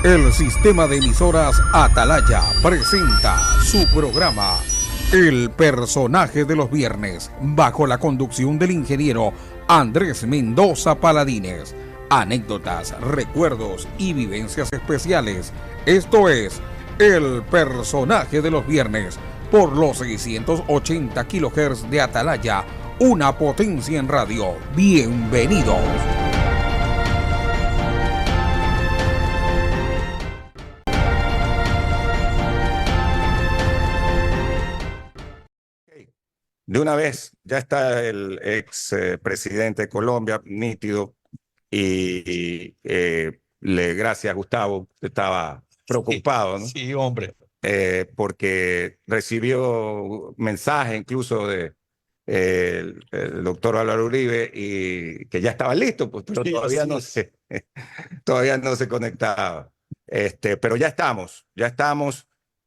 El sistema de emisoras Atalaya presenta su programa El Personaje de los Viernes, bajo la conducción del ingeniero Andrés Mendoza Paladines. Anécdotas, recuerdos y vivencias especiales. Esto es El Personaje de los Viernes, por los 680 kHz de Atalaya, una potencia en radio. Bienvenidos. De una vez, ya está el ex presidente de Colombia, nítido, gracias, Gustavo, estaba preocupado, ¿no? Sí, hombre. Porque recibió mensajes incluso de el doctor Álvaro Uribe y que ya estaba listo, pues, pero Sí, todavía no se conectaba. Pero ya estamos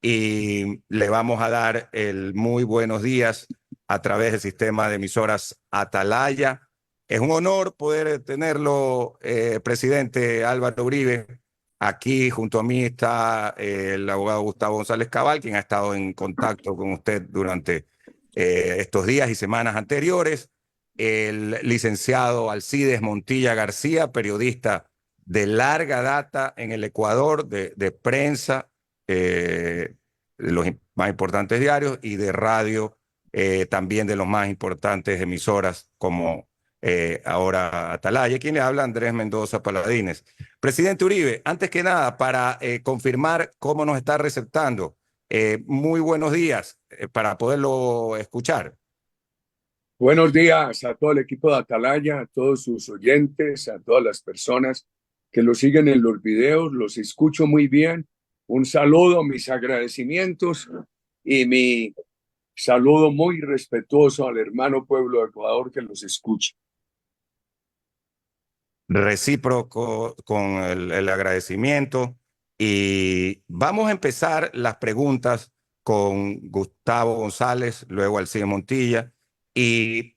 y le vamos a dar el muy buenos días a través del sistema de emisoras Atalaya. Es un honor poder tenerlo, presidente Álvaro Uribe. Aquí junto a mí está el abogado Gustavo González Cabal, quien ha estado en contacto con usted durante estos días y semanas anteriores. El licenciado Alcides Montilla García, periodista de larga data en el Ecuador, de prensa, de los más importantes diarios y de radio, también de los más importantes emisoras como ahora Atalaya. ¿Quién le habla? Andrés Mendoza Paladines. Presidente Uribe, antes que nada, para confirmar cómo nos está receptando, muy buenos días para poderlo escuchar. Buenos días a todo el equipo de Atalaya, a todos sus oyentes, a todas las personas que lo siguen en los videos. Los escucho muy bien. Un saludo, mis agradecimientos y mi saludo muy respetuoso al hermano pueblo de Ecuador que los escucha. Recíproco con el agradecimiento. Y vamos a empezar las preguntas con Gustavo González, luego Alcides Montilla, y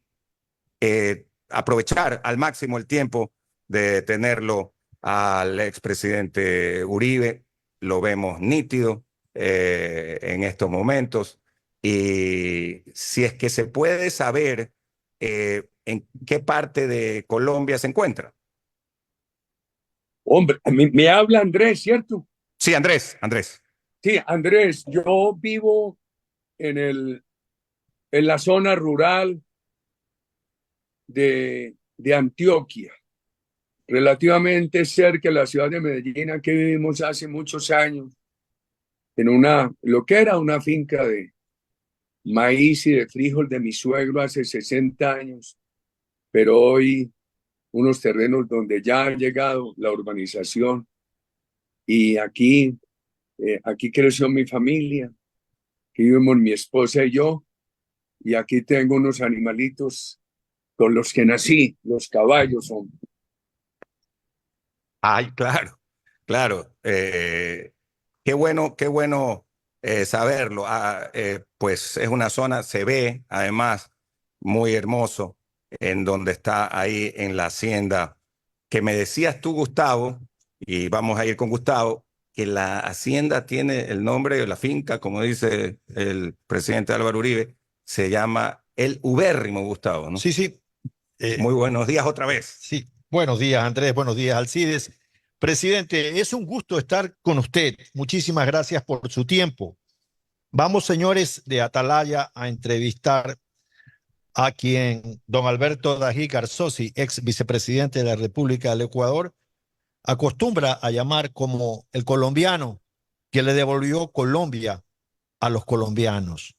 aprovechar al máximo el tiempo de tenerlo al expresidente Uribe. Lo vemos nítido en estos momentos. Y si es que se puede saber en qué parte de Colombia se encuentra. Hombre, me habla Andrés, ¿cierto? Sí, Andrés. Sí, Andrés, yo vivo en la zona rural de Antioquia, relativamente cerca de la ciudad de Medellín, que vivimos hace muchos años, en lo que era una finca de maíz y de frijol de mi suegro hace 60 años, pero hoy unos terrenos donde ya ha llegado la urbanización y aquí creció mi familia, aquí vivimos mi esposa y yo, y aquí tengo unos animalitos con los que nací, los caballos son. Ay, claro. Qué bueno saberlo. Pues es una zona, se ve además muy hermoso, en donde está ahí en la hacienda, que me decías tú, Gustavo, y vamos a ir con Gustavo, que la hacienda tiene el nombre de la finca, como dice el presidente Álvaro Uribe, se llama El Ubérrimo, Gustavo, ¿no? Sí. Muy buenos días otra vez. Sí, buenos días, Andrés, buenos días, Alcides. Presidente, es un gusto estar con usted. Muchísimas gracias por su tiempo. Vamos, señores de Atalaya, a entrevistar a quien don Alberto Dají Garzosi, ex vicepresidente de la República del Ecuador, acostumbra a llamar como el colombiano que le devolvió Colombia a los colombianos.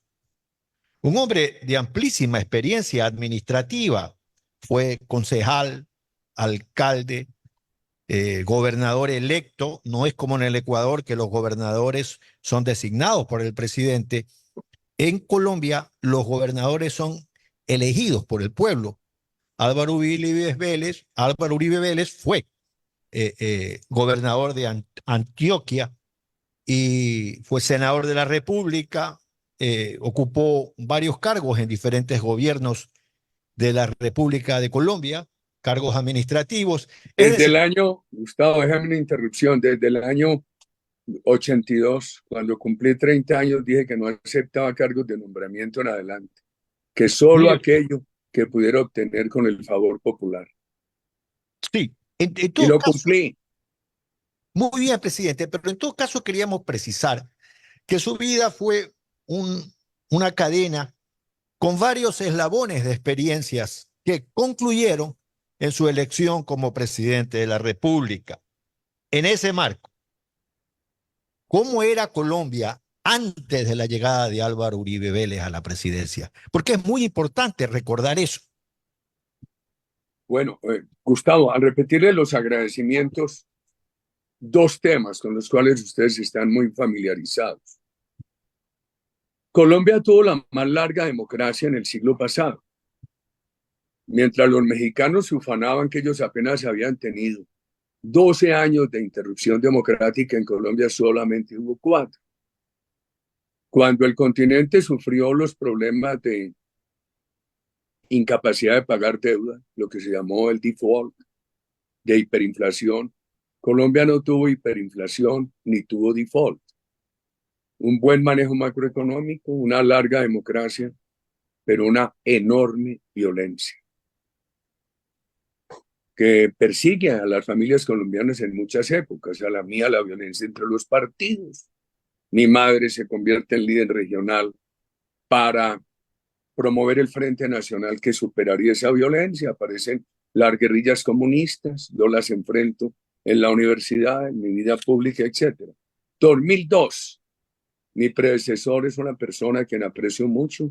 Un hombre de amplísima experiencia administrativa, fue concejal, alcalde, gobernador electo. No es como en el Ecuador, que los gobernadores son designados por el presidente. En Colombia, los gobernadores son elegidos por el pueblo. Álvaro Uribe Vélez fue gobernador de Antioquia y fue senador de la República. Ocupó varios cargos en diferentes gobiernos de la República de Colombia, cargos administrativos. Desde el año, Gustavo, déjame una interrupción, desde el año 82, cuando cumplí 30 años, dije que no aceptaba cargos de nombramiento en adelante, que solo Mire, aquello que pudiera obtener con el favor popular. sí, en Y todo lo caso, cumplí. muy bien, presidente, pero en todo caso queríamos precisar que su vida fue una cadena con varios eslabones de experiencias que concluyeron en su elección como presidente de la República. En ese marco, ¿cómo era Colombia antes de la llegada de Álvaro Uribe Vélez a la presidencia? Porque es muy importante recordar eso. Bueno, Gustavo, al repetirle los agradecimientos, dos temas con los cuales ustedes están muy familiarizados. Colombia tuvo la más larga democracia en el siglo pasado. Mientras los mexicanos se ufanaban que ellos apenas habían tenido 12 años de interrupción democrática, en Colombia solamente hubo 4. Cuando el continente sufrió los problemas de incapacidad de pagar deuda, lo que se llamó el default, de hiperinflación, Colombia no tuvo hiperinflación ni tuvo default. Un buen manejo macroeconómico, una larga democracia, pero una enorme violencia que persigue a las familias colombianas en muchas épocas. A la mía, la violencia entre los partidos. Mi madre se convierte en líder regional para promover el Frente Nacional que superaría esa violencia. Aparecen las guerrillas comunistas, yo las enfrento en la universidad, en mi vida pública, etc. 2002, mi predecesor es una persona a quien aprecio mucho,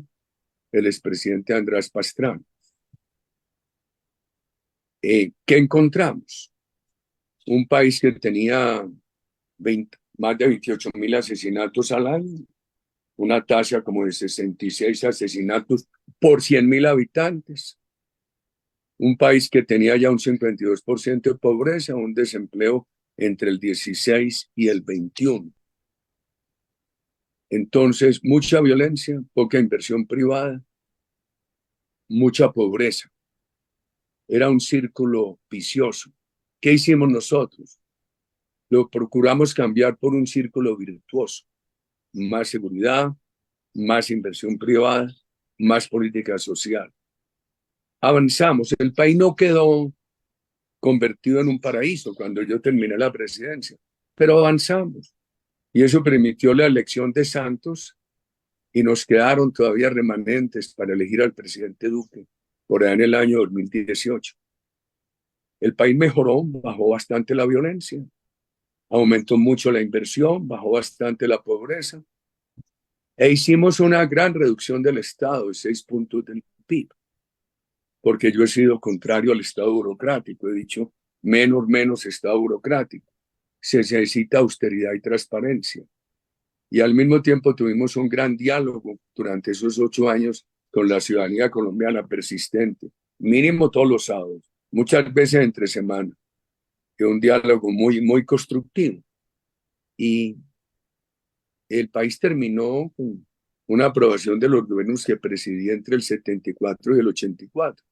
el expresidente Andrés Pastrana. ¿Qué encontramos? Un país que tenía más de 28.000 asesinatos al año, una tasa como de 66 asesinatos por 100.000 habitantes, un país que tenía ya un 52% de pobreza, un desempleo entre el 16 y el 21. Entonces, mucha violencia, poca inversión privada, mucha pobreza. Era un círculo vicioso. ¿Qué hicimos nosotros? Lo procuramos cambiar por un círculo virtuoso. Más seguridad, más inversión privada, más política social. Avanzamos. El país no quedó convertido en un paraíso cuando yo terminé la presidencia, pero avanzamos. Y eso permitió la elección de Santos y nos quedaron todavía remanentes para elegir al presidente Duque por allá en el año 2018. El país mejoró, bajó bastante la violencia, aumentó mucho la inversión, bajó bastante la pobreza e hicimos una gran reducción del Estado de 6 puntos del PIB, porque yo he sido contrario al Estado burocrático, he dicho menos Estado burocrático, se necesita austeridad y transparencia. Y al mismo tiempo tuvimos un gran diálogo durante esos 8 años con la ciudadanía colombiana persistente, mínimo todos los sábados, muchas veces entre semana, que un diálogo muy constructivo. Y el país terminó con una aprobación de los gobiernos que presidí entre el 74 y el 84.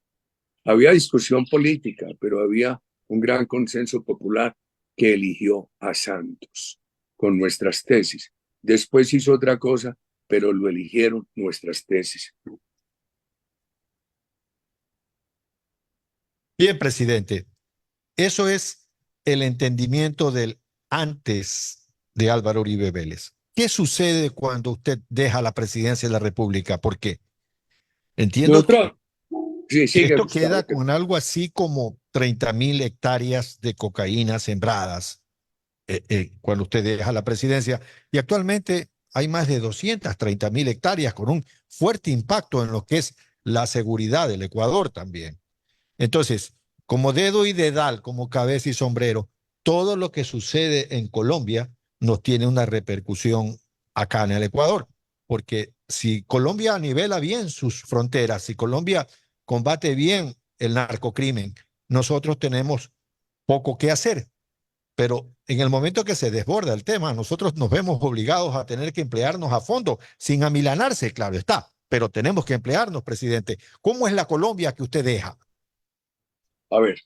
Había discusión política, pero había un gran consenso popular que eligió a Santos con nuestras tesis. Después hizo otra cosa, pero lo eligieron nuestras tesis. Bien, presidente, eso es el entendimiento del antes de Álvaro Uribe Vélez. ¿Qué sucede cuando usted deja la presidencia de la República? Porque entiendo Nosotros, sí, que sigue, esto Gustavo. queda con algo así como 30.000 hectáreas de cocaína sembradas cuando usted deja la presidencia. Y actualmente hay más de 230.000 hectáreas con un fuerte impacto en lo que es la seguridad del Ecuador también. Entonces, como dedo y dedal, como cabeza y sombrero, todo lo que sucede en Colombia nos tiene una repercusión acá en el Ecuador. Porque si Colombia nivela bien sus fronteras, si Colombia combate bien el narcocrimen, nosotros tenemos poco que hacer. Pero en el momento que se desborda el tema, nosotros nos vemos obligados a tener que emplearnos a fondo, sin amilanarse, claro está, pero tenemos que emplearnos, presidente. ¿Cómo es la Colombia que usted deja? A ver,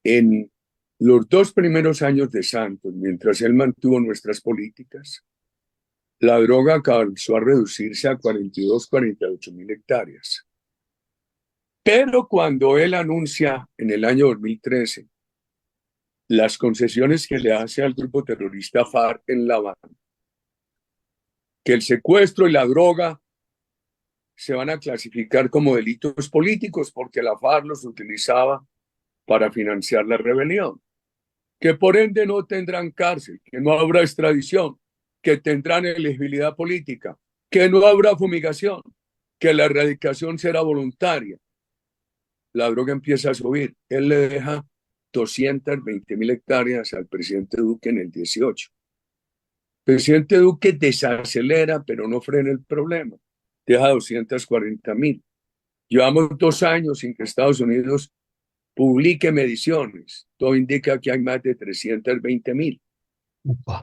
en Los 2 primeros años de Santos, mientras él mantuvo nuestras políticas, la droga comenzó a reducirse a 42, 48.000 hectáreas. Pero cuando él anuncia en el año 2013 las concesiones que le hace al grupo terrorista FARC en La Habana, que el secuestro y la droga se van a clasificar como delitos políticos porque la FARC los utilizaba para financiar la rebelión, que por ende no tendrán cárcel, que no habrá extradición, que tendrán elegibilidad política, que no habrá fumigación, que la erradicación será voluntaria. La droga empieza a subir. Él le deja 220.000 hectáreas al presidente Duque en el 18. El presidente Duque desacelera, pero no frena el problema. Deja 240.000. Llevamos 2 años sin que Estados Unidos publique mediciones. Todo indica que hay más de 320.000.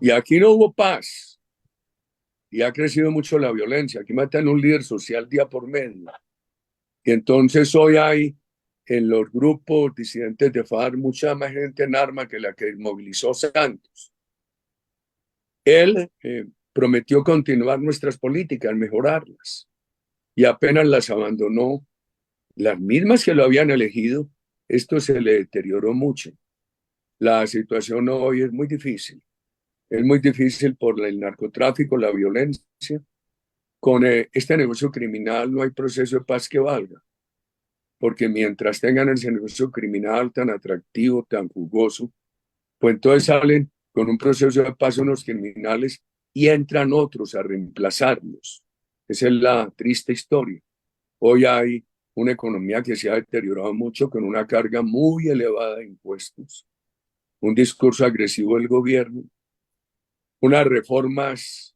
Y aquí no hubo paz. Y ha crecido mucho la violencia. Aquí matan a un líder social día por medio. Y entonces hoy hay en los grupos disidentes de FARC mucha más gente en armas que la que movilizó Santos. Él prometió continuar nuestras políticas, mejorarlas. Y apenas las abandonó, las mismas que lo habían elegido, esto se le deterioró mucho. La situación hoy es muy difícil. Es muy difícil por el narcotráfico, la violencia. Con este negocio criminal no hay proceso de paz que valga. Porque mientras tengan ese negocio criminal tan atractivo, tan jugoso, pues entonces salen con un proceso de paz unos criminales y entran otros a reemplazarlos. Esa es la triste historia. Hoy hay una economía que se ha deteriorado mucho con una carga muy elevada de impuestos, un discurso agresivo del gobierno, unas reformas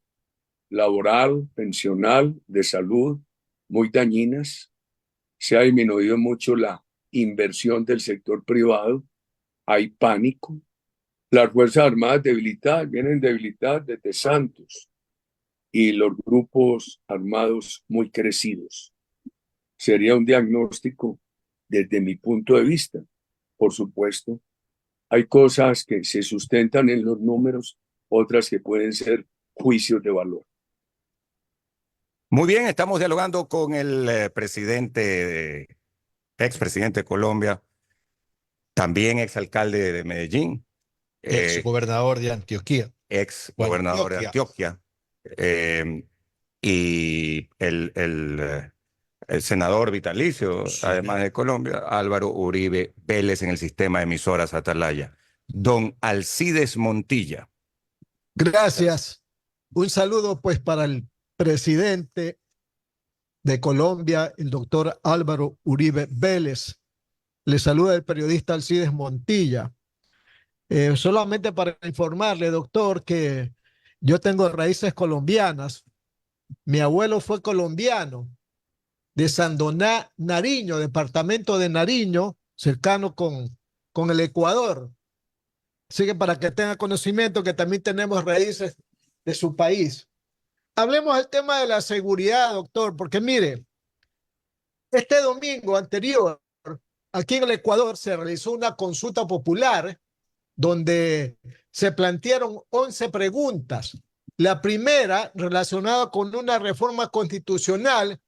laboral, pensional, de salud muy dañinas. Se ha disminuido mucho la inversión del sector privado, hay pánico. Las Fuerzas Armadas debilitadas, vienen debilitadas desde Santos y los grupos armados muy crecidos. Sería un diagnóstico desde mi punto de vista. Por supuesto, hay cosas que se sustentan en los números, otras que pueden ser juicios de valor. Muy bien, estamos dialogando con el expresidente de Colombia, también exalcalde de Medellín, Ex gobernador de Antioquia. ex gobernador de Antioquia, y el senador vitalicio, sí, además de Colombia, Álvaro Uribe Vélez, en el sistema de emisoras Atalaya. Don Alcides Montilla. Gracias. Un saludo pues para el presidente de Colombia, el doctor Álvaro Uribe Vélez. Le saluda el periodista Alcides Montilla. Solamente para informarle, doctor, que yo tengo raíces colombianas. Mi abuelo fue colombiano, de Sandoná, Nariño, departamento de Nariño, cercano con el Ecuador. Así que para que tenga conocimiento que también tenemos raíces de su país. Hablemos del tema de la seguridad, doctor, porque mire, este domingo anterior, aquí en el Ecuador se realizó una consulta popular donde se plantearon 11 preguntas. La primera relacionada con una reforma constitucional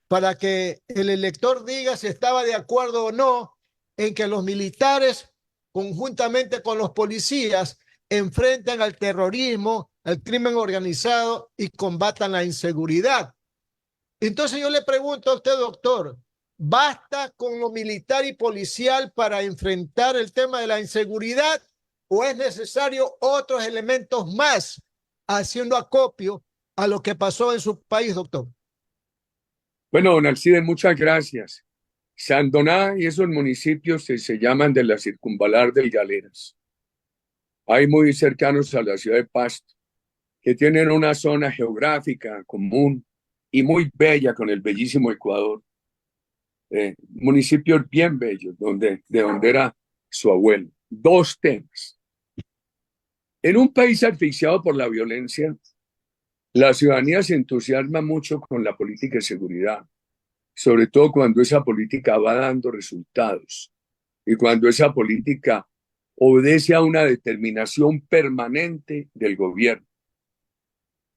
para que el elector diga si estaba de acuerdo o no en que los militares, conjuntamente con los policías, enfrenten al terrorismo, al crimen organizado y combatan la inseguridad. Entonces yo le pregunto a usted, doctor, ¿basta con lo militar y policial para enfrentar el tema de la inseguridad o es necesario otros elementos más, haciendo acopio a lo que pasó en su país, doctor? Bueno, don Alcides, muchas gracias. Sandoná y esos municipios se llaman de la circunvalar del Galeras. Hay muy cercanos a la ciudad de Pasto, que tienen una zona geográfica común y muy bella con el bellísimo Ecuador. Municipios bien bellos, de donde era su abuelo. 2 temas. En un país asfixiado por la violencia, la ciudadanía se entusiasma mucho con la política de seguridad, sobre todo cuando esa política va dando resultados y cuando esa política obedece a una determinación permanente del gobierno.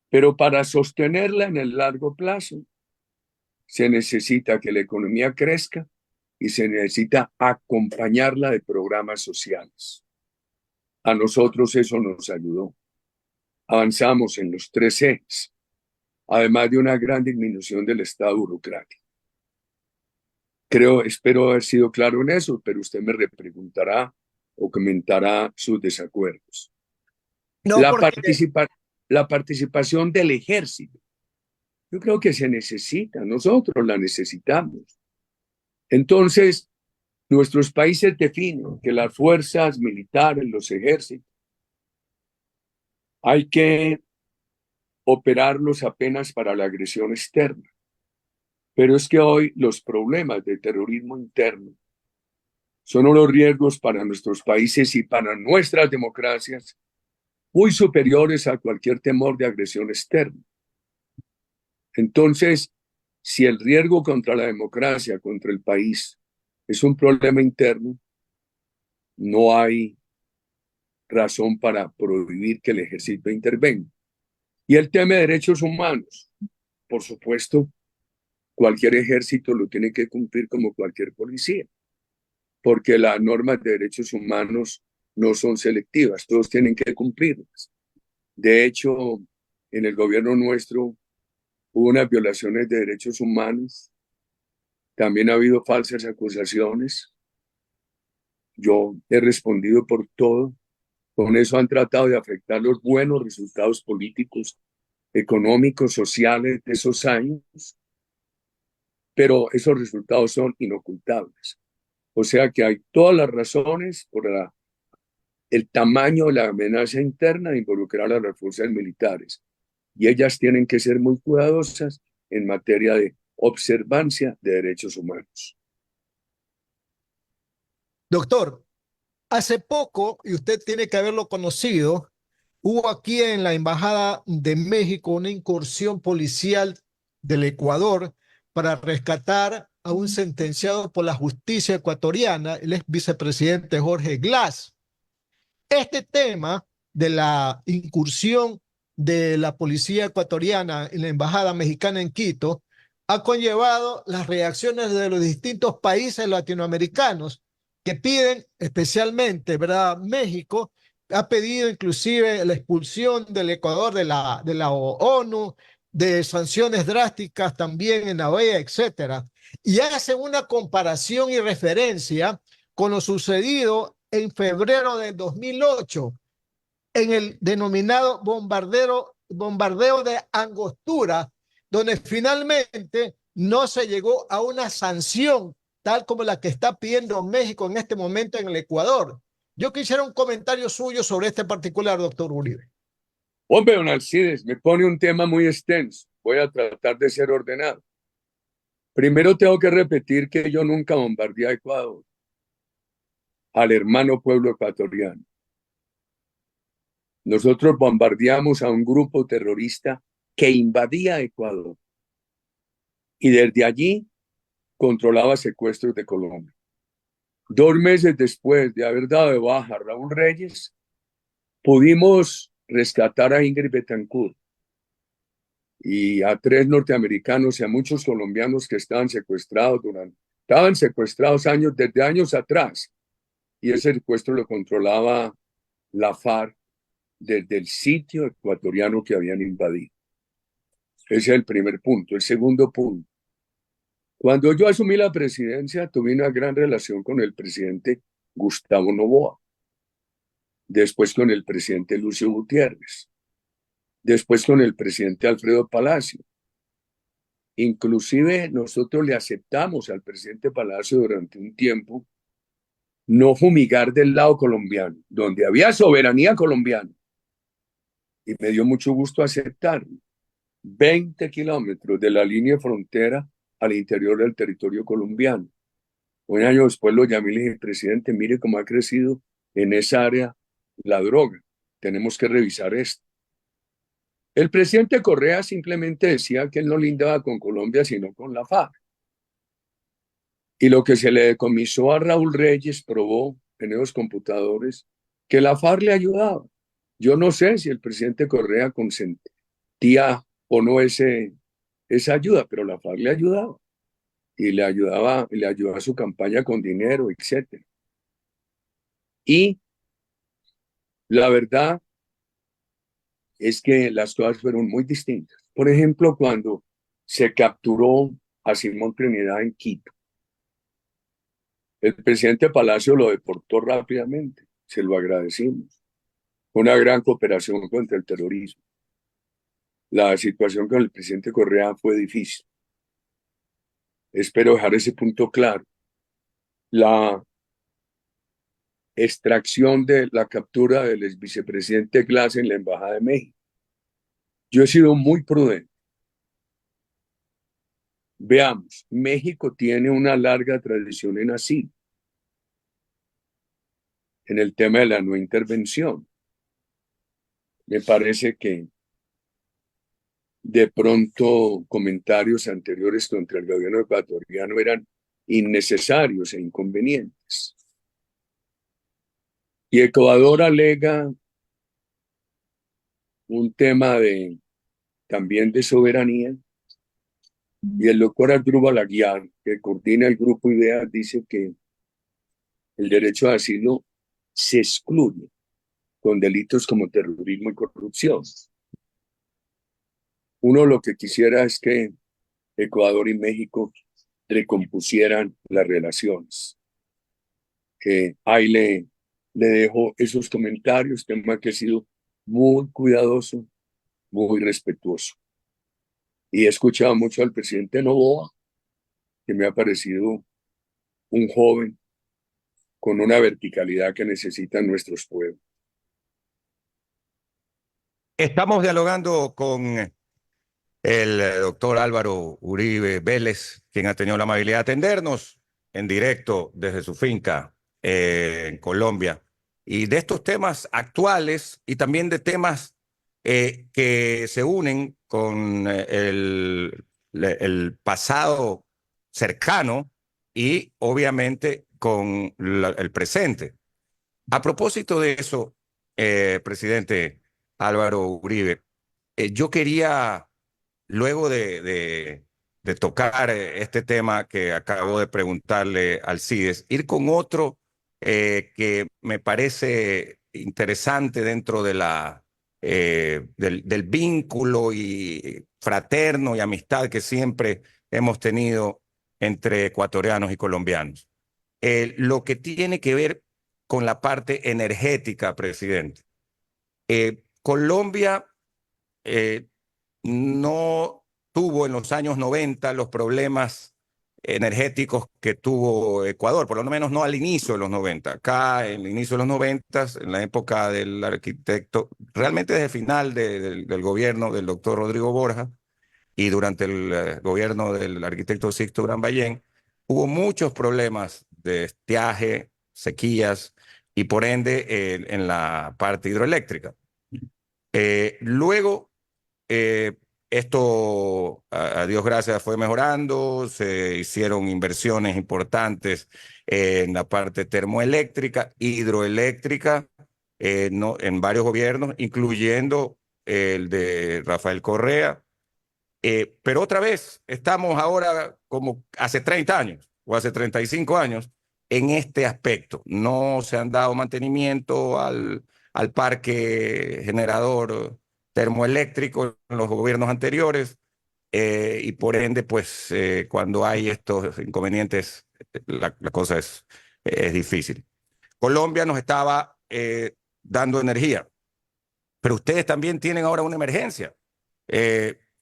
Pero para sostenerla en el largo plazo, se necesita que la economía crezca y se necesita acompañarla de programas sociales. A nosotros eso nos ayudó. Avanzamos en los 3 ejes, además de una gran disminución del Estado burocrático. Espero haber sido claro en eso, pero usted me repreguntará o comentará sus desacuerdos. No, La participación del ejército, yo creo que se necesita, nosotros la necesitamos. Entonces, nuestros países definen que las fuerzas militares, los ejércitos, hay que operarlos apenas para la agresión externa. Pero es que hoy los problemas de terrorismo interno son unos riesgos para nuestros países y para nuestras democracias muy superiores a cualquier temor de agresión externa. Entonces, si el riesgo contra la democracia, contra el país, es un problema interno, no hay razón para prohibir que el ejército intervenga. Y el tema de derechos humanos, por supuesto, cualquier ejército lo tiene que cumplir como cualquier policía, porque las normas de derechos humanos no son selectivas, todos tienen que cumplirlas. De hecho, en el gobierno nuestro hubo unas violaciones de derechos humanos, también ha habido falsas acusaciones. Yo he respondido por todo. Con eso han tratado de afectar los buenos resultados políticos, económicos, sociales de esos años, pero esos resultados son inocultables. O sea que hay todas las razones por el tamaño de la amenaza interna de involucrar a las fuerzas militares. Y ellas tienen que ser muy cuidadosas en materia de observancia de derechos humanos. doctor, hace poco, y usted tiene que haberlo conocido, hubo aquí en la Embajada de México una incursión policial del Ecuador para rescatar a un sentenciado por la justicia ecuatoriana, el ex vicepresidente Jorge Glass. Este tema de la incursión de la policía ecuatoriana en la Embajada Mexicana en Quito ha conllevado las reacciones de los distintos países latinoamericanos que piden especialmente, ¿verdad? México ha pedido inclusive la expulsión del Ecuador de la ONU, de sanciones drásticas también en la OEA, etcétera. Y hacen una comparación y referencia con lo sucedido en febrero de 2008 en el denominado bombardeo de Angostura, donde finalmente no se llegó a una sanción tal como la que está pidiendo México en este momento en el Ecuador. Yo quisiera un comentario suyo sobre este particular, doctor Uribe. Hombre, don Alcides, me pone un tema muy extenso. Voy a tratar de ser ordenado. Primero tengo que repetir que yo nunca bombardeé a Ecuador, al hermano pueblo ecuatoriano. Nosotros bombardeamos a un grupo terrorista que invadía Ecuador y desde allí controlaba secuestros de Colombia. 2 meses después de haber dado de baja a Raúl Reyes, pudimos rescatar a Ingrid Betancourt y a 3 norteamericanos y a muchos colombianos que estaban secuestrados desde años atrás, y ese secuestro lo controlaba la FARC desde el sitio ecuatoriano que habían invadido. Ese es el primer punto. El segundo punto: cuando yo asumí la presidencia, tuve una gran relación con el presidente Gustavo Noboa, después con el presidente Lucio Gutiérrez, después con el presidente Alfredo Palacio. Inclusive nosotros le aceptamos al presidente Palacio durante un tiempo no fumigar del lado colombiano, donde había soberanía colombiana. Y me dio mucho gusto aceptarlo. 20 kilómetros de la línea de frontera al interior del territorio colombiano. Un año después lo llamé y le dije: presidente, mire cómo ha crecido en esa área la droga. Tenemos que revisar esto. El presidente Correa simplemente decía que él no lindaba con Colombia, sino con la FARC. Y lo que se le decomisó a Raúl Reyes probó en esos computadores que la FARC le ayudaba. Yo no sé si el presidente Correa consentía o no esa ayuda, pero la FARC le ayudaba y le ayudaba a su campaña con dinero, etcétera. Y la verdad es que las cosas fueron muy distintas. Por ejemplo, cuando se capturó a Simón Trinidad en Quito, el presidente Palacio lo deportó rápidamente, se lo agradecimos. Una gran cooperación contra el terrorismo. La situación con el presidente Correa fue difícil. Espero dejar ese punto claro. La extracción de la captura del ex vicepresidente Glass en la Embajada de México. Yo he sido muy prudente. Veamos, México tiene una larga tradición en asilo, en el tema de la no intervención. Me parece que de pronto comentarios anteriores contra el gobierno ecuatoriano eran innecesarios e inconvenientes. Y Ecuador alega un tema también de soberanía, y el doctor Asdrúbal Aguiar, que coordina el grupo IDEA, dice que el derecho a asilo se excluye con delitos como terrorismo y corrupción. Uno lo que quisiera es que Ecuador y México recompusieran las relaciones. Ahí le dejo esos comentarios, tema que he sido muy cuidadoso, muy respetuoso. Y he escuchado mucho al presidente Noboa, que me ha parecido un joven con una verticalidad que necesitan nuestros pueblos. Estamos dialogando con el doctor Álvaro Uribe Vélez, quien ha tenido la amabilidad de atendernos en directo desde su finca en Colombia. Y de estos temas actuales y también de temas que se unen con el pasado cercano y obviamente con el presente. A propósito de eso, presidente Álvaro Uribe, yo quería, luego de tocar este tema que acabo de preguntarle al CIDES, ir con otro que me parece interesante dentro de del vínculo y fraterno y amistad que siempre hemos tenido entre ecuatorianos y colombianos. Lo que tiene que ver con la parte energética, presidente. Colombia no tuvo en los años 90 los problemas energéticos que tuvo Ecuador, por lo menos no al inicio de los 90. Acá, en el inicio de los 90, en la época del arquitecto, realmente desde el final del gobierno del doctor Rodrigo Borja y durante el gobierno del arquitecto Sixto Gran Ballén, hubo muchos problemas de estiaje, sequías y por ende en la parte hidroeléctrica. Luego, esto, a Dios gracias, fue mejorando, se hicieron inversiones importantes en la parte termoeléctrica, hidroeléctrica, no, en varios gobiernos, incluyendo el de Rafael Correa. Pero otra vez, estamos ahora como hace 30 años o hace 35 años en este aspecto. No se han dado mantenimiento al parque generador termoeléctrico en los gobiernos anteriores y por ende, pues cuando hay estos inconvenientes, la cosa es difícil. Colombia nos estaba dando energía, pero ustedes también tienen ahora una emergencia.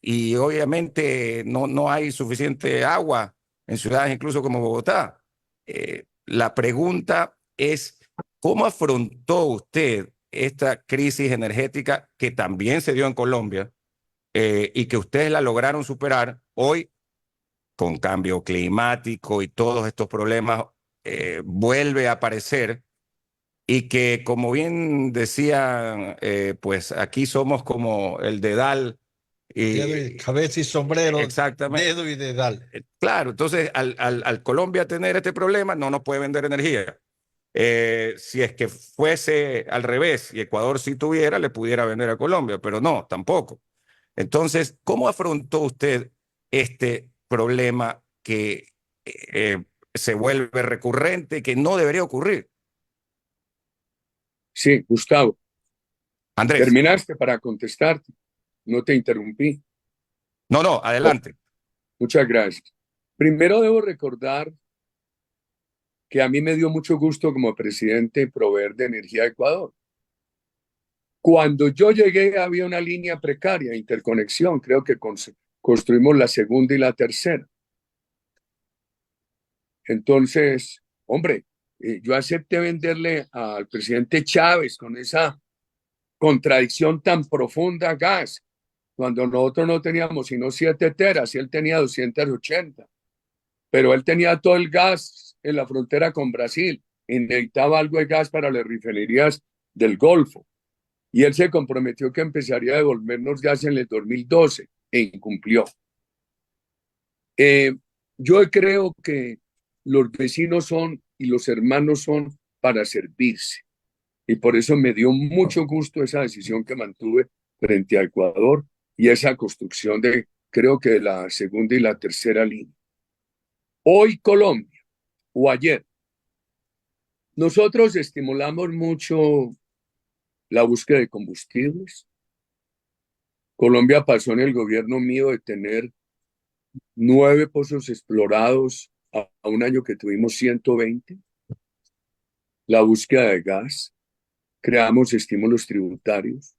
Y obviamente no hay suficiente agua en ciudades incluso como Bogotá. La pregunta es, ¿cómo afrontó usted esta crisis energética que también se dio en Colombia y que ustedes la lograron superar hoy con cambio climático y todos estos problemas vuelve a aparecer? Y que, como bien decían, pues aquí somos como el dedal. Cabeza y sombrero, Exactamente. dedo y dedal. Claro, entonces al Colombia tener este problema no nos puede vender energía. Si es que fuese al revés y Ecuador sí tuviera, le pudiera vender a Colombia, pero no, tampoco. Entonces, ¿cómo afrontó usted este problema que se vuelve recurrente y que no debería ocurrir? Sí, Gustavo, Andrés, terminaste para contestarte. No te interrumpí. no, no, Oh, adelante. muchas gracias. Primero debo recordar que a mí me dio mucho gusto como presidente proveer de energía a Ecuador. Cuando yo llegué había una línea precaria, interconexión, creo que construimos la segunda y la tercera. Entonces, hombre, yo acepté venderle al presidente Chávez con esa contradicción tan profunda gas, cuando nosotros no teníamos sino 7 teras y él tenía 280, pero él tenía todo el gas en la frontera con Brasil y necesitaba algo de gas para las refinerías del Golfo. Y él se comprometió que empezaría a devolvernos gas en el 2012 e incumplió. Eh, yo creo que los vecinos son y los hermanos son para servirse. Y por eso me dio mucho gusto esa decisión que mantuve frente a Ecuador y esa construcción de, creo que la segunda y la tercera línea. Hoy Colombia, o ayer, nosotros estimulamos mucho la búsqueda de combustibles. Colombia pasó en el gobierno mío de tener 9 pozos explorados a un año que tuvimos 120. La búsqueda de gas, creamos estímulos tributarios,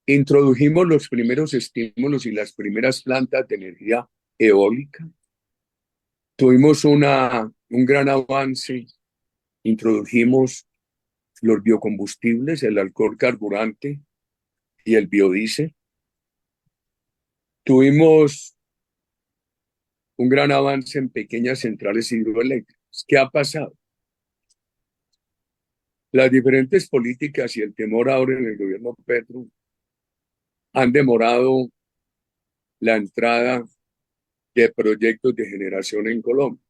introdujimos los primeros estímulos y las primeras plantas de energía eólica. Tuvimos un gran avance, introdujimos los biocombustibles, el alcohol carburante y el biodiesel. Tuvimos un gran avance en pequeñas centrales hidroeléctricas. ¿Qué ha pasado? Las diferentes políticas y el temor ahora en el gobierno Petro han demorado la entrada de proyectos de generación en Colombia.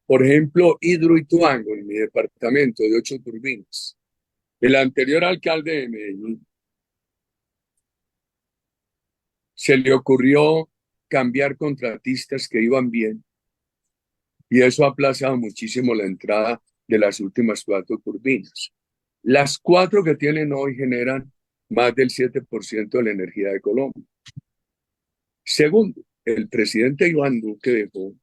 Por ejemplo, Hidroituango, en mi departamento, de 8 turbinas. El anterior alcalde de Medellín se le ocurrió cambiar contratistas que iban bien y eso ha aplazado muchísimo la entrada de las últimas 4 turbinas. Las 4 que tienen hoy generan más del 7% de la energía de Colombia. Segundo, el presidente Iván Duque dejó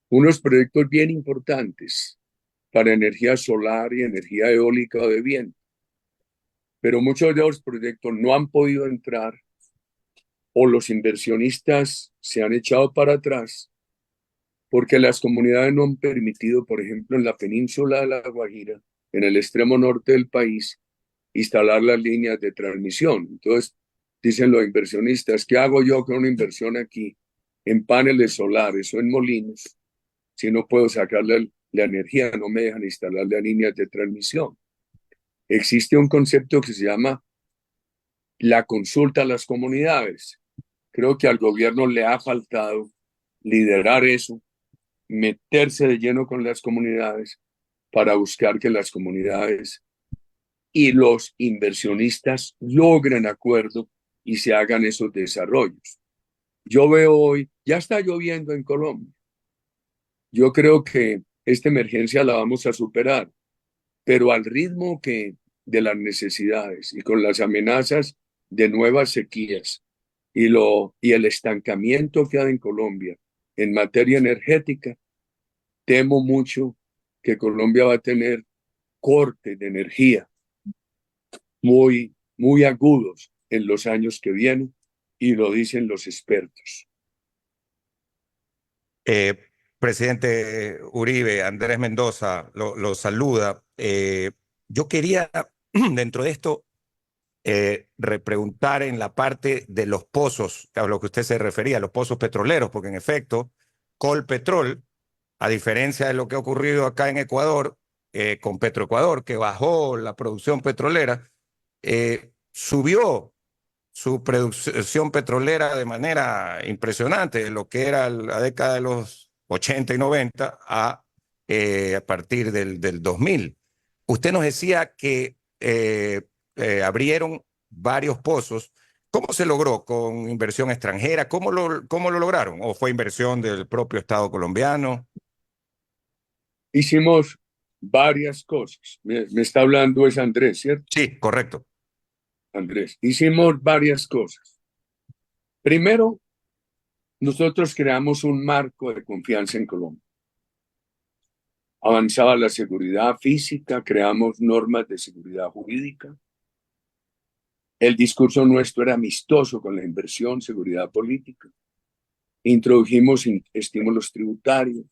unos proyectos bien importantes para energía solar y energía eólica o de viento, pero muchos de los proyectos no han podido entrar o los inversionistas se han echado para atrás porque las comunidades no han permitido, por ejemplo, en la península de La Guajira, en el extremo norte del país, instalar las líneas de transmisión. Entonces, dicen los inversionistas, ¿qué hago yo con una inversión aquí en paneles solares o en molinos si no puedo sacarle la energía, no me dejan instalar las líneas de transmisión? Existe un concepto que se llama la consulta a las comunidades. Creo que al gobierno le ha faltado liderar eso, meterse de lleno con las comunidades para buscar que las comunidades y los inversionistas logren acuerdo y se hagan esos desarrollos. Yo veo hoy, ya está lloviendo en Colombia. Yo creo que esta emergencia la vamos a superar, pero al ritmo que de las necesidades y con las amenazas de nuevas sequías y el estancamiento que hay en Colombia en materia energética, temo mucho que Colombia va a tener cortes de energía muy agudos en los años que vienen, y lo dicen los expertos. Presidente Uribe, Andrés Mendoza lo saluda. Yo quería, dentro de esto, repreguntar en la parte de los pozos, a lo que usted se refería, los pozos petroleros, porque en efecto, Colpetrol, a diferencia de lo que ha ocurrido acá en Ecuador, con Petroecuador, que bajó la producción petrolera, subió su producción petrolera de manera impresionante, de lo que era la década de los 80 y 90 a a partir del 2000. Usted nos decía que abrieron varios pozos. ¿Cómo se logró? ¿Con inversión extranjera? ¿Cómo lo lograron? ¿O fue inversión del propio Estado colombiano? Hicimos varias cosas. Me está hablando es Andrés, ¿cierto? Sí, correcto. Andrés, hicimos varias cosas. Primero, nosotros creamos un marco de confianza en Colombia. Avanzaba la seguridad física, creamos normas de seguridad jurídica. El discurso nuestro era amistoso con la inversión, seguridad política. Introdujimos estímulos tributarios.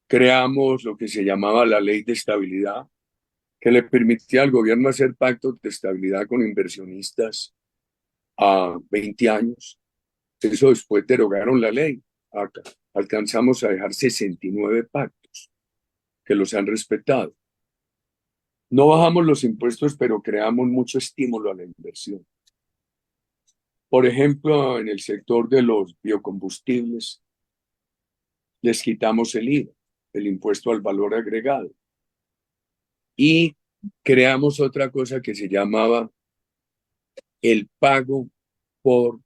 Creamos lo que se llamaba la ley de estabilidad, que le permitía al gobierno hacer pactos de estabilidad con inversionistas a 20 años. Eso después derogaron la ley. Acá alcanzamos a dejar 69 pactos que los han respetado. No bajamos los impuestos, pero creamos mucho estímulo a la inversión. Por ejemplo, en el sector de los biocombustibles, les quitamos el IVA, el impuesto al valor agregado. Y creamos otra cosa que se llamaba el pago por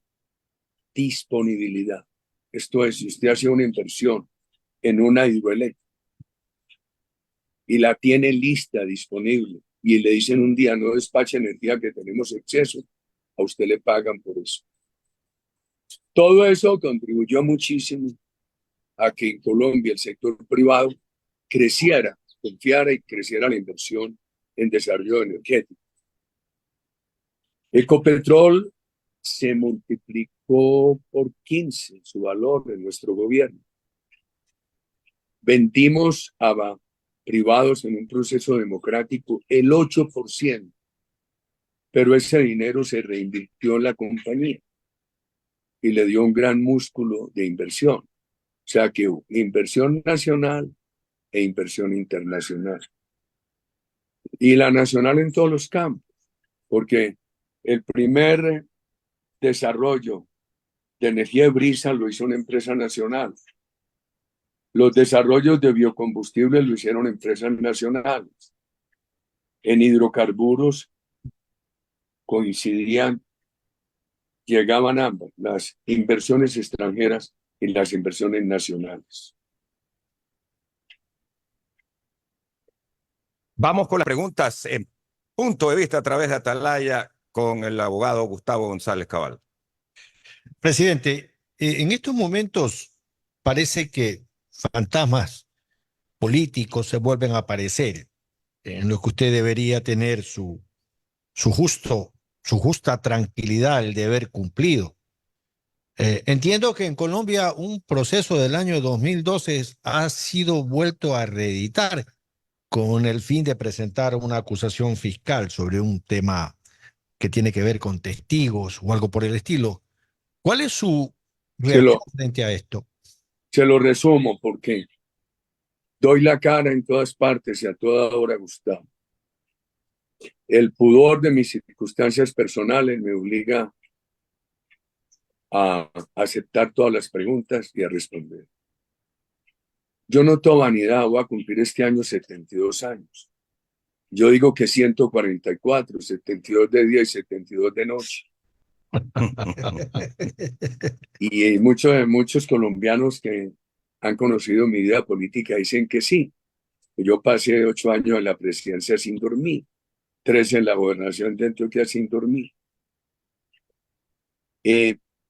disponibilidad. Esto es, si usted hace una inversión en una hidroeléctrica y la tiene lista, disponible, y le dicen un día no despache energía que tenemos exceso, a usted le pagan por eso. Todo eso contribuyó muchísimo a que en Colombia el sector privado creciera, confiara y creciera la inversión en desarrollo energético. Ecopetrol se multiplicó por 15 su valor en nuestro gobierno. Vendimos a privados en un proceso democrático el 8%, pero ese dinero se reinvirtió en la compañía y le dio un gran músculo de inversión. O sea que hubo inversión nacional e inversión internacional. Y la nacional en todos los campos, porque el primer desarrollo de energía de brisa lo hizo una empresa nacional. Los desarrollos de biocombustibles lo hicieron empresas nacionales. En hidrocarburos coincidían, llegaban ambas, las inversiones extranjeras y las inversiones nacionales. Vamos con las preguntas en punto de vista a través de Atalaya con el abogado Gustavo González Cabal. Presidente, en estos momentos parece que fantasmas políticos se vuelven a aparecer, en los que usted debería tener su justa tranquilidad, el deber cumplido. Entiendo que en Colombia un proceso del año 2012 ha sido vuelto a reeditar con el fin de presentar una acusación fiscal sobre un tema que tiene que ver con testigos o algo por el estilo. ¿Cuál es su reacción frente a esto? Se lo resumo porque doy la cara en todas partes y a toda hora, Gustavo. El pudor de mis circunstancias personales me obliga a aceptar todas las preguntas y a responder. Yo no tengo vanidad, voy a cumplir este año 72 años. Yo digo que 144, 72 de día y 72 de noche. Y muchos colombianos que han conocido mi vida política dicen que sí. Yo pasé 8 años en la presidencia sin dormir, 3 en la gobernación de Antioquia sin dormir.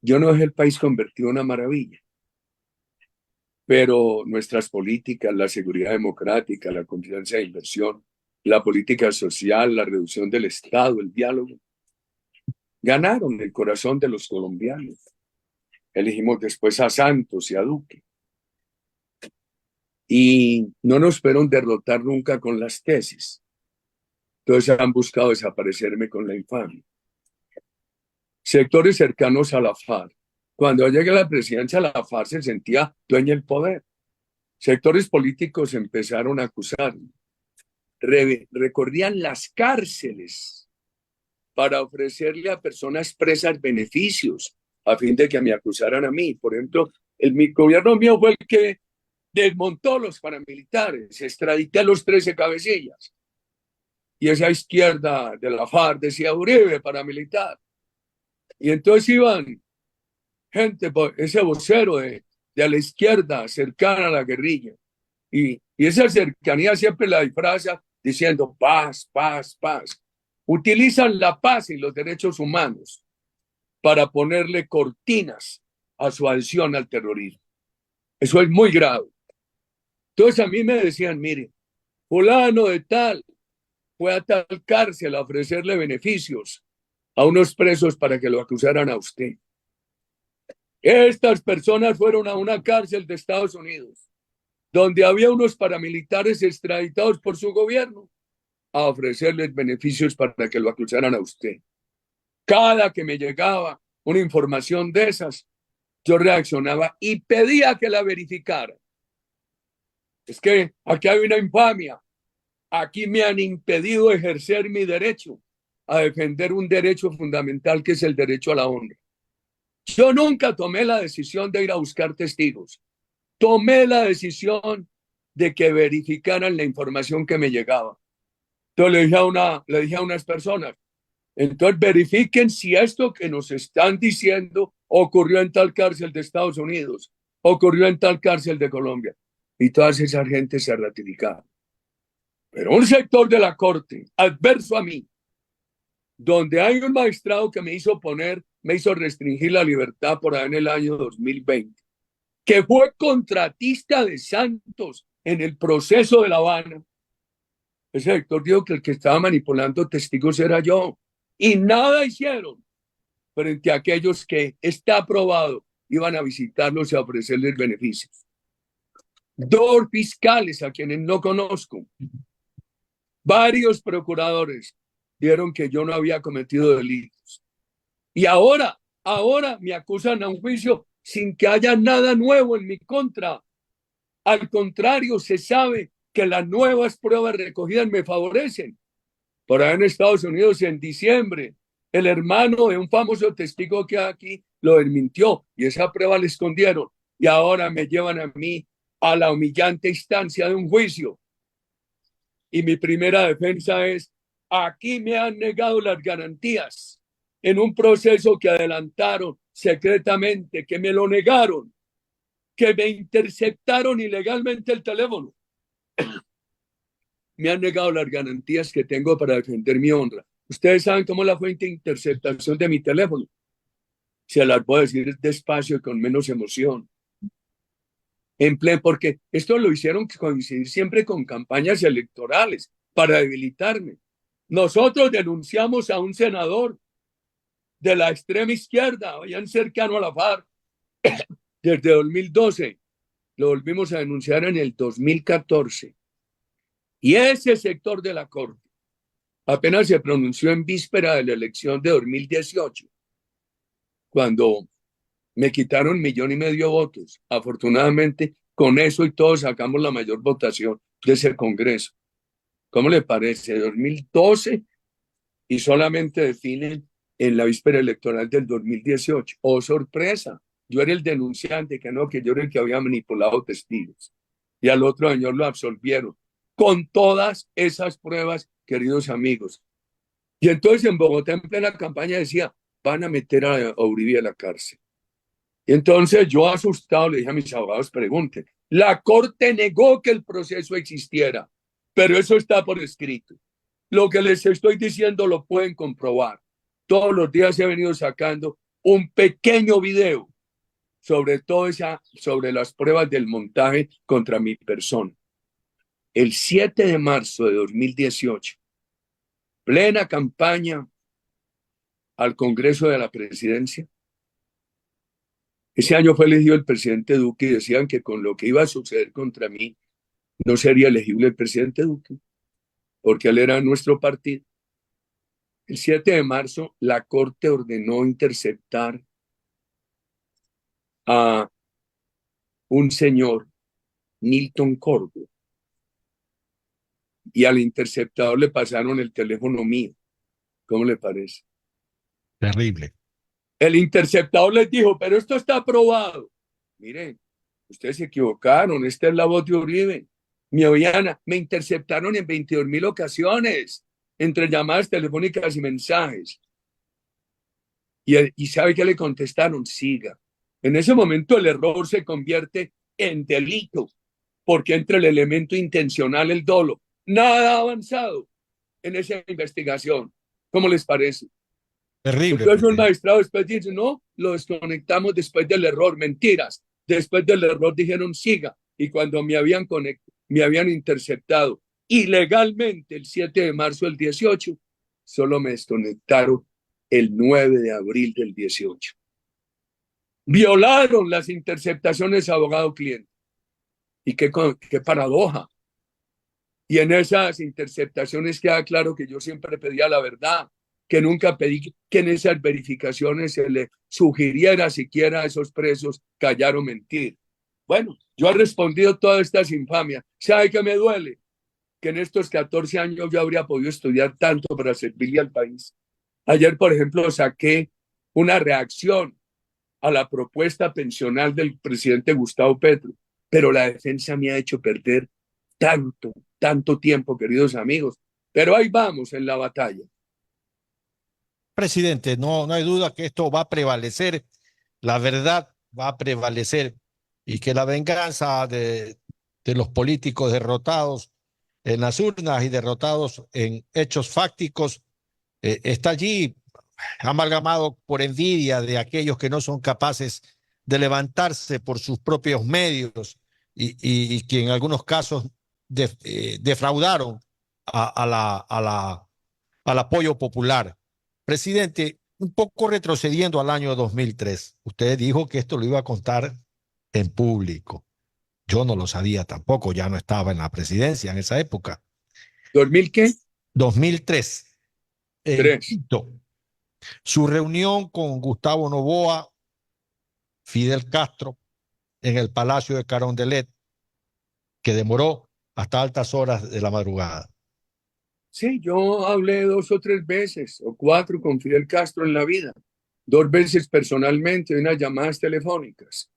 Yo no dejé el país convertido en una maravilla, pero nuestras políticas, la seguridad democrática, la confianza de inversión, la política social, la reducción del Estado, el diálogo, ganaron el corazón de los colombianos. Elegimos después a Santos y a Duque. Y no nos fueron derrotar nunca con las tesis. Entonces han buscado desaparecerme con la infamia. Sectores cercanos a la FARC. Cuando llegué a la presidencia, la FARC se sentía dueña del poder. Sectores políticos empezaron a acusarme. Recorrían las cárceles para ofrecerle a personas presas beneficios a fin de que me acusaran a mí. Por ejemplo, mi gobierno mío fue el que desmontó los paramilitares, extradité a los 13 cabecillas. Y esa izquierda de la FARC decía Uribe, paramilitar. Y entonces iban gente, ese vocero de la izquierda cercana a la guerrilla. Y esa cercanía siempre la disfraza diciendo paz, paz, paz. Utilizan la paz y los derechos humanos para ponerle cortinas a su adhesión al terrorismo. Eso es muy grave. Entonces a mí me decían, mire, fulano de tal fue a tal cárcel a ofrecerle beneficios a unos presos para que lo acusaran a usted. Estas personas fueron a una cárcel de Estados Unidos, donde había unos paramilitares extraditados por su gobierno, a ofrecerles beneficios para que lo acusaran a usted. Cada que me llegaba una información de esas, yo reaccionaba y pedía que la verificara. Es que aquí hay una infamia. Aquí me han impedido ejercer mi derecho a defender un derecho fundamental que es el derecho a la honra. Yo nunca tomé la decisión de ir a buscar testigos. Tomé la decisión de que verificaran la información que me llegaba. Entonces le dije a unas personas, entonces verifiquen si esto que nos están diciendo ocurrió en tal cárcel de Estados Unidos, ocurrió en tal cárcel de Colombia. Y todas esas gentes se ratificaron. Pero un sector de la corte, adverso a mí, donde hay un magistrado que me hizo restringir la libertad por ahí en el año 2020, que fue contratista de Santos en el proceso de La Habana. Ese sector dijo que el que estaba manipulando testigos era yo. Y nada hicieron frente a aquellos que está aprobado iban a visitarlos y a ofrecerles beneficios. 2 fiscales a quienes no conozco, varios procuradores dieron que yo no había cometido delitos. Y ahora me acusan a un juicio sin que haya nada nuevo en mi contra. Al contrario, se sabe que las nuevas pruebas recogidas me favorecen. Por ahí en Estados Unidos, en diciembre, el hermano de un famoso testigo que aquí lo desmintió y esa prueba le escondieron. Y ahora me llevan a mí a la humillante instancia de un juicio. Y mi primera defensa es, aquí me han negado las garantías en un proceso que adelantaron secretamente, que me lo negaron, que me interceptaron ilegalmente el teléfono. Me han negado las garantías que tengo para defender mi honra. Ustedes saben cómo la fuente de interceptación de mi teléfono. Se las puedo decir despacio y con menos emoción. Porque esto lo hicieron coincidir siempre con campañas electorales para debilitarme. Nosotros denunciamos a un senador de la extrema izquierda, allá cercano a la FARC, desde 2012. Lo volvimos a denunciar en el 2014. Y ese sector de la Corte apenas se pronunció en víspera de la elección de 2018, cuando me quitaron 1,5 millones de votos. Afortunadamente, con eso y todo sacamos la mayor votación de ese Congreso. ¿Cómo le parece? 2012 y solamente definen en la víspera electoral del 2018. ¡Oh, sorpresa! Yo era el denunciante, que yo era el que había manipulado testigos. Y al otro señor lo absolvieron. Con todas esas pruebas, queridos amigos. Y entonces en Bogotá, en plena campaña, decía, van a meter a Uribe a la cárcel. Y entonces yo asustado le dije a mis abogados, pregunten. La Corte negó que el proceso existiera, pero eso está por escrito. Lo que les estoy diciendo lo pueden comprobar. Todos los días he venido sacando un pequeño video sobre sobre las pruebas del montaje contra mi persona. El 7 de marzo de 2018, plena campaña al Congreso de la Presidencia. Ese año fue elegido el presidente Duque y decían que con lo que iba a suceder contra mí no sería elegible el presidente Duque, porque él era nuestro partido. El 7 de marzo, la Corte ordenó interceptar a un señor, Nilton Córdoba, y al interceptador le pasaron el teléfono mío. ¿Cómo le parece? Terrible. El interceptador les dijo, pero esto está aprobado. Miren, ustedes se equivocaron, esta es la voz de Uribe. Me interceptaron en 22.000 ocasiones, entre llamadas telefónicas y mensajes. Y ¿sabe qué le contestaron? Siga. En ese momento el error se convierte en delito, porque entra el elemento intencional, el dolo. Nada ha avanzado en esa investigación. ¿Cómo les parece? Terrible, Entonces un presidente. magistrado después dice, no, lo desconectamos después del error. Mentiras. Después del error dijeron siga. Y cuando me habían interceptado ilegalmente el 7 de marzo del 18, solo me desconectaron el 9 de abril del 18. Violaron las interceptaciones abogado-cliente. Y qué paradoja. Y en esas interceptaciones queda claro que yo siempre pedía la verdad, que nunca pedí que en esas verificaciones se le sugiriera siquiera a esos presos callar o mentir. Bueno, yo he respondido todas estas infamias. ¿Sabe qué me duele? Que en estos 14 años yo habría podido estudiar tanto para servirle al país. Ayer, por ejemplo, saqué una reacción a la propuesta pensional del presidente Gustavo Petro, pero la defensa me ha hecho perder tanto tiempo, queridos amigos. Pero ahí vamos en la batalla. Presidente, no hay duda que esto va a prevalecer, la verdad va a prevalecer y que la venganza de los políticos derrotados en las urnas y derrotados en hechos fácticos está allí amalgamado por envidia de aquellos que no son capaces de levantarse por sus propios medios y que en algunos casos defraudaron al apoyo popular. Presidente, un poco retrocediendo al año 2003, usted dijo que esto lo iba a contar en público. Yo no lo sabía tampoco, ya no estaba en la presidencia en esa época. ¿2000 qué? 2003, en 3. Quito, su reunión con Gustavo Noboa, Fidel Castro, en el Palacio de Carondelet, que demoró hasta altas horas de la madrugada. Sí, yo hablé 2 o 3 veces o 4 con Fidel Castro en la vida. 2 veces personalmente, unas llamadas telefónicas.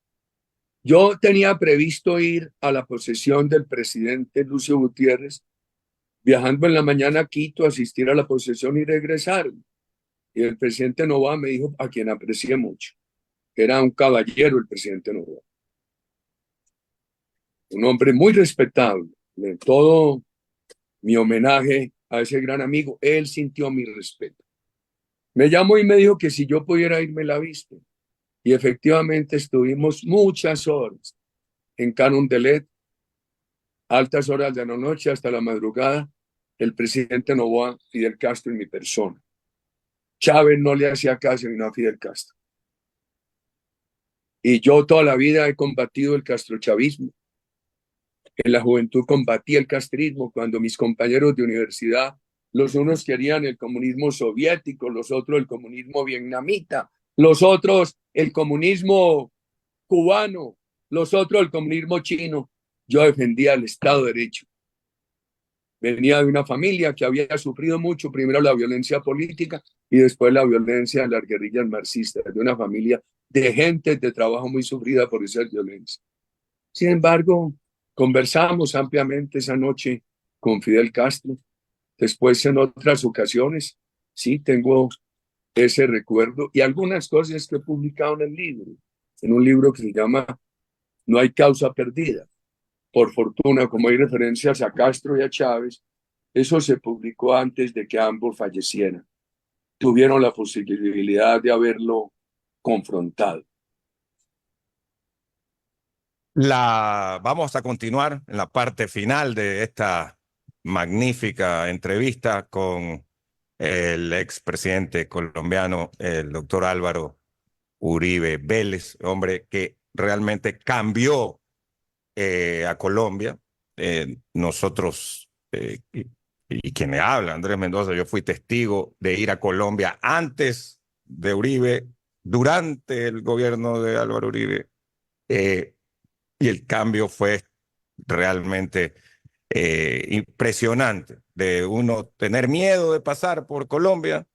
Yo tenía previsto ir a la posesión del presidente Lucio Gutiérrez, viajando en la mañana a Quito, asistir a la posesión y regresar. Y el presidente Noboa me dijo, a quien aprecié mucho, que era un caballero el presidente Noboa, un hombre muy respetable. De todo mi homenaje a ese gran amigo, él sintió mi respeto. Me llamó y me dijo que si yo pudiera irme la vista. Y efectivamente estuvimos muchas horas en Carondelet, altas horas de la noche hasta la madrugada, el presidente Noboa, Fidel Castro y mi persona. Chávez no le hacía caso sino a Fidel Castro. Y yo toda la vida he combatido el castrochavismo. En la juventud combatí el castrismo cuando mis compañeros de universidad, los unos querían el comunismo soviético, los otros el comunismo vietnamita, los otros el comunismo cubano, los otros el comunismo chino. Yo defendía el Estado de Derecho. Venía de una familia que había sufrido mucho, primero la violencia política y después la violencia de las guerrillas marxistas, de una familia de gente de trabajo muy sufrida por esa violencia. Sin embargo, conversamos ampliamente esa noche con Fidel Castro. Después, en otras ocasiones, sí, tengo ese recuerdo y algunas cosas que he publicado en el libro, en un libro que se llama No hay causa perdida. Por fortuna, como hay referencias a Castro y a Chávez, eso se publicó antes de que ambos fallecieran. Tuvieron la posibilidad de haberlo confrontado. Vamos a continuar en la parte final de esta magnífica entrevista con el expresidente colombiano, el doctor Álvaro Uribe Vélez, hombre que realmente cambió a Colombia. Nosotros, y quien me habla, Andrés Mendoza, yo fui testigo de ir a Colombia antes de Uribe, durante el gobierno de Álvaro Uribe, y el cambio fue realmente impresionante. De uno tener miedo de pasar por Colombia,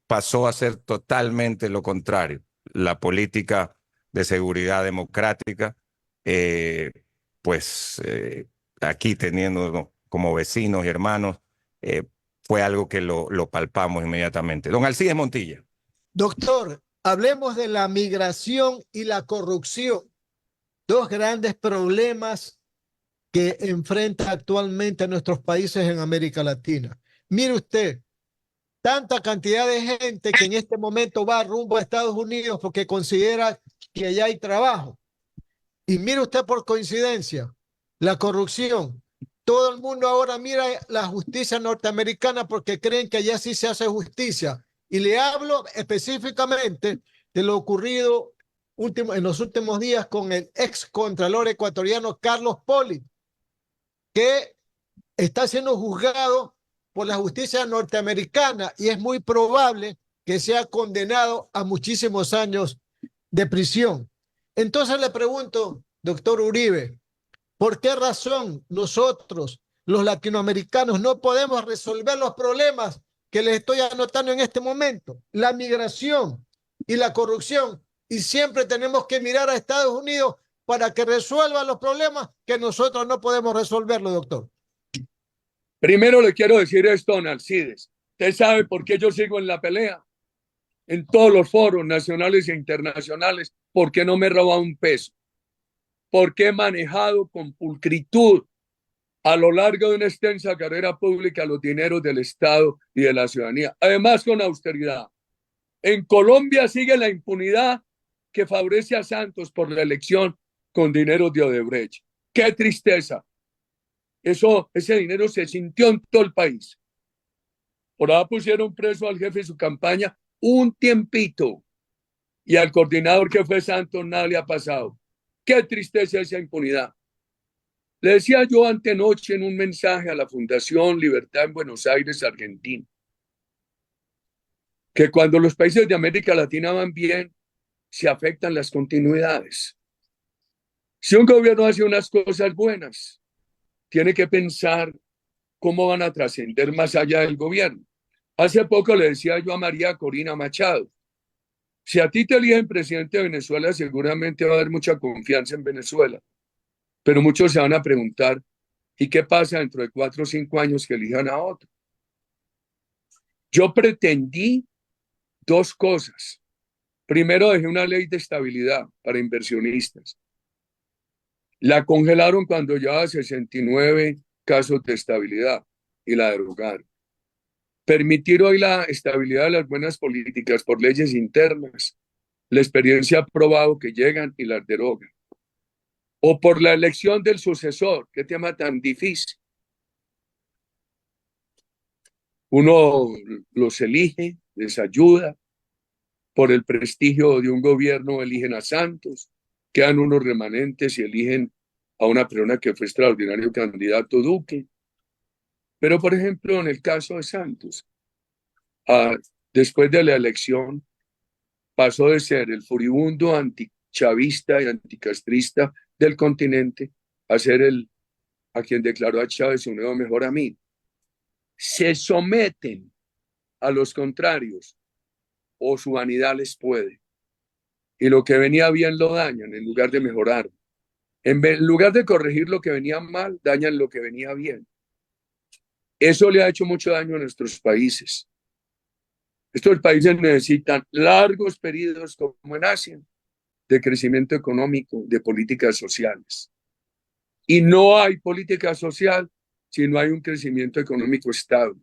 pasó a ser totalmente lo contrario. La política de seguridad democrática eh, pues aquí teniendo como vecinos y hermanos, fue algo que lo palpamos inmediatamente. Don Alcides Montilla. Doctor, hablemos de la migración y la corrupción, dos grandes problemas que enfrenta actualmente nuestros países en América Latina. Mire usted, tanta cantidad de gente que en este momento va rumbo a Estados Unidos porque considera que allá hay trabajo. Y mire usted por coincidencia, la corrupción. Todo el mundo ahora mira la justicia norteamericana porque creen que allá sí se hace justicia. Y le hablo específicamente de lo ocurrido en los últimos días con el ex contralor ecuatoriano Carlos Poli, que está siendo juzgado por la justicia norteamericana y es muy probable que sea condenado a muchísimos años de prisión. Entonces le pregunto, doctor Uribe, ¿por qué razón nosotros, los latinoamericanos, no podemos resolver los problemas que les estoy anotando en este momento? La migración y la corrupción. Y siempre tenemos que mirar a Estados Unidos para que resuelva los problemas que nosotros no podemos resolverlo, doctor. Primero le quiero decir esto, don Alcides. Usted sabe por qué yo sigo en la pelea, en todos los foros nacionales e internacionales, por qué no me he robado un peso, por qué he manejado con pulcritud a lo largo de una extensa carrera pública los dineros del Estado y de la ciudadanía, además con austeridad. En Colombia sigue la impunidad que favorece a Santos por la elección con dinero de Odebrecht. ¡Qué tristeza! Ese dinero se sintió en todo el país. Por ahí pusieron preso al jefe de su campaña un tiempito y al coordinador que fue Santos nada le ha pasado. Qué tristeza esa impunidad. Le decía yo antenoche en un mensaje a la Fundación Libertad en Buenos Aires, Argentina, que cuando los países de América Latina van bien, se afectan las continuidades. Si un gobierno hace unas cosas buenas, tiene que pensar cómo van a trascender más allá del gobierno. Hace poco le decía yo a María Corina Machado, si a ti te eligen presidente de Venezuela, seguramente va a haber mucha confianza en Venezuela, pero muchos se van a preguntar, ¿y qué pasa dentro de 4 o 5 años que elijan a otro? Yo pretendí 2 cosas. Primero, dejé una ley de estabilidad para inversionistas. La congelaron cuando llevaba 69 casos de estabilidad y la derogaron. Permitir hoy la estabilidad de las buenas políticas por leyes internas. La experiencia ha probado que llegan y las derogan. O por la elección del sucesor. Qué tema tan difícil. Uno los elige, les ayuda. Por el prestigio de un gobierno eligen a Santos, quedan unos remanentes y eligen a una persona que fue extraordinario candidato Duque. Pero, por ejemplo, en el caso de Santos, después de la elección, pasó de ser el furibundo antichavista y anticastrista del continente a ser a quien declaró a Chávez su nuevo mejor amigo. Se someten a los contrarios o su vanidad les puede. Y lo que venía bien lo dañan en lugar de mejorar. En lugar de corregir lo que venía mal, dañan lo que venía bien. Eso le ha hecho mucho daño a nuestros países. Estos países necesitan largos periodos, como en Asia, de crecimiento económico, de políticas sociales. Y no hay política social si no hay un crecimiento económico estable.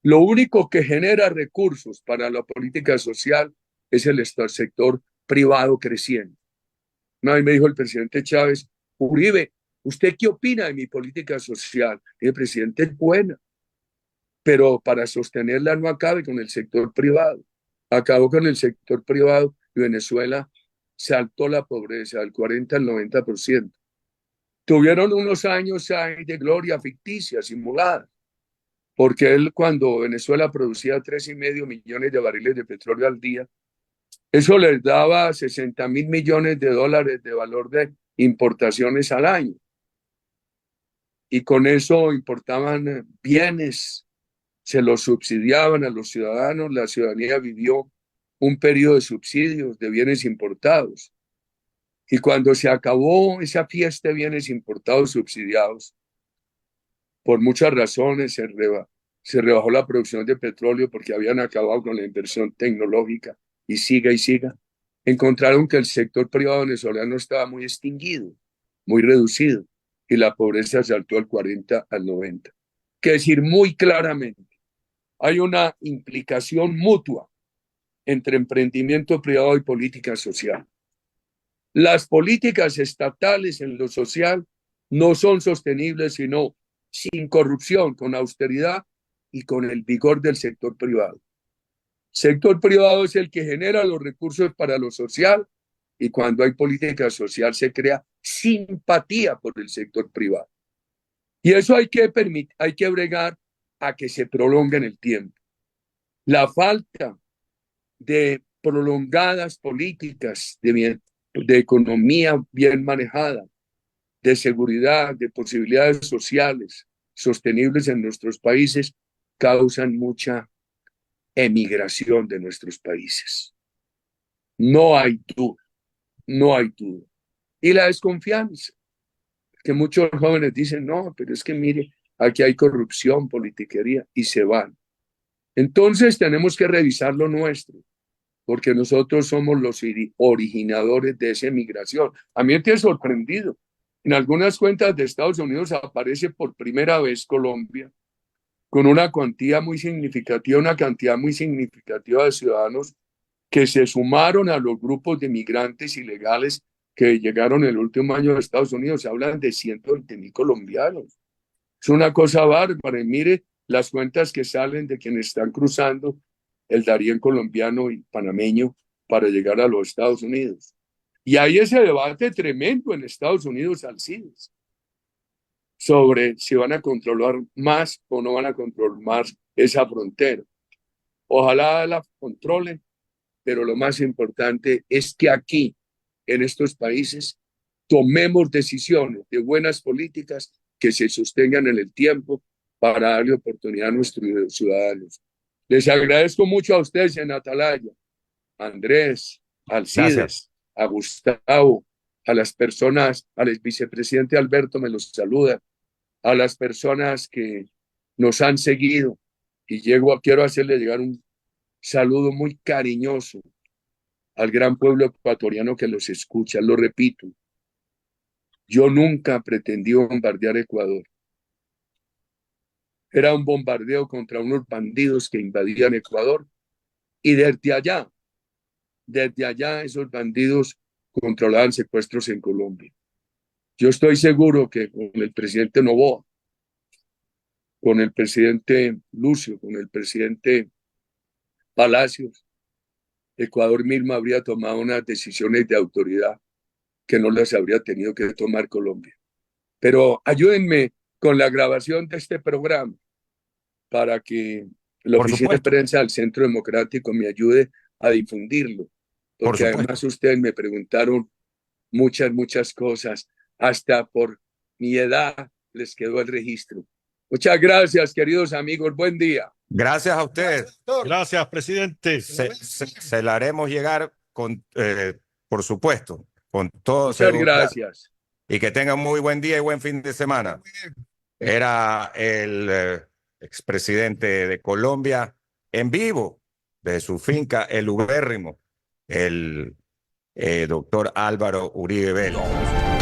Lo único que genera recursos para la política social es el sector privado creciente. Una vez me dijo el presidente Chávez, Uribe, ¿usted qué opina de mi política social? Y el presidente es buena, pero para sostenerla no acabe con el sector privado. Acabó con el sector privado y Venezuela saltó la pobreza del 40 al 90%. Tuvieron unos años ahí de gloria ficticia, simulada, porque él cuando Venezuela producía 3,5 millones de barriles de petróleo al día, eso les daba 60,000 millones de dólares de valor de importaciones al año. Y con eso importaban bienes, se los subsidiaban a los ciudadanos, la ciudadanía vivió un periodo de subsidios de bienes importados. Y cuando se acabó esa fiesta de bienes importados subsidiados, por muchas razones se rebajó la producción de petróleo porque habían acabado con la inversión tecnológica y siga. Encontraron que el sector privado venezolano estaba muy extinguido, muy reducido, y la pobreza saltó al 40, al 90. Que decir muy claramente, hay una implicación mutua entre emprendimiento privado y política social. Las políticas estatales en lo social no son sostenibles sino sin corrupción, con austeridad y con el vigor del sector privado. Sector privado es el que genera los recursos para lo social, y cuando hay política social se crea simpatía por el sector privado. Y eso hay que bregar a que se prolongue en el tiempo. La falta de prolongadas políticas de economía bien manejada, de seguridad, de posibilidades sociales sostenibles en nuestros países, causan mucha emigración de nuestros países. No hay duda, no hay duda. Y la desconfianza, que muchos jóvenes dicen, no, pero es que mire, aquí hay corrupción, politiquería, y se van. Entonces tenemos que revisar lo nuestro, porque nosotros somos los originadores de esa emigración. A mí me tiene sorprendido. En algunas cuentas de Estados Unidos aparece por primera vez Colombia con una cantidad muy significativa de ciudadanos que se sumaron a los grupos de migrantes ilegales que llegaron el último año a Estados Unidos. Se hablan de 120.000 colombianos. Es una cosa bárbara. Y mire las cuentas que salen de quienes están cruzando el Darién colombiano y panameño para llegar a los Estados Unidos. Y hay ese debate tremendo en Estados Unidos, Alcides, sobre si van a controlar más o no van a controlar más esa frontera. Ojalá la controlen, pero lo más importante es que aquí, en estos países, tomemos decisiones de buenas políticas que se sostengan en el tiempo para darle oportunidad a nuestros ciudadanos. Les agradezco mucho a ustedes en Atalaya, a Andrés, a Alcides, Gracias. a Gustavo, a las personas, al vicepresidente Alberto me los saluda, a las personas que nos han seguido, y quiero hacerle llegar un saludo muy cariñoso al gran pueblo ecuatoriano que los escucha. Lo repito, yo nunca pretendí bombardear Ecuador. Era un bombardeo contra unos bandidos que invadían Ecuador, y desde allá esos bandidos controlaban secuestros en Colombia. Yo estoy seguro que con el presidente Noboa, con el presidente Lucio, con el presidente Palacios, Ecuador mismo habría tomado unas decisiones de autoridad que no las habría tenido que tomar Colombia. Pero ayúdenme con la grabación de este programa para que la Por oficina de supuesto, prensa del Centro Democrático me ayude a difundirlo, por porque supuesto. además ustedes me preguntaron muchas cosas, hasta por mi edad les quedó el registro. Muchas gracias, queridos amigos, buen día. Gracias a ustedes. Gracias, presidente. Se la haremos llegar con, por supuesto, con todo Muchas seguridad. gracias. Y que tengan muy buen día y buen fin de semana. Era el expresidente de Colombia en vivo de su finca, el ubérrimo, el doctor Álvaro Uribe Vélez.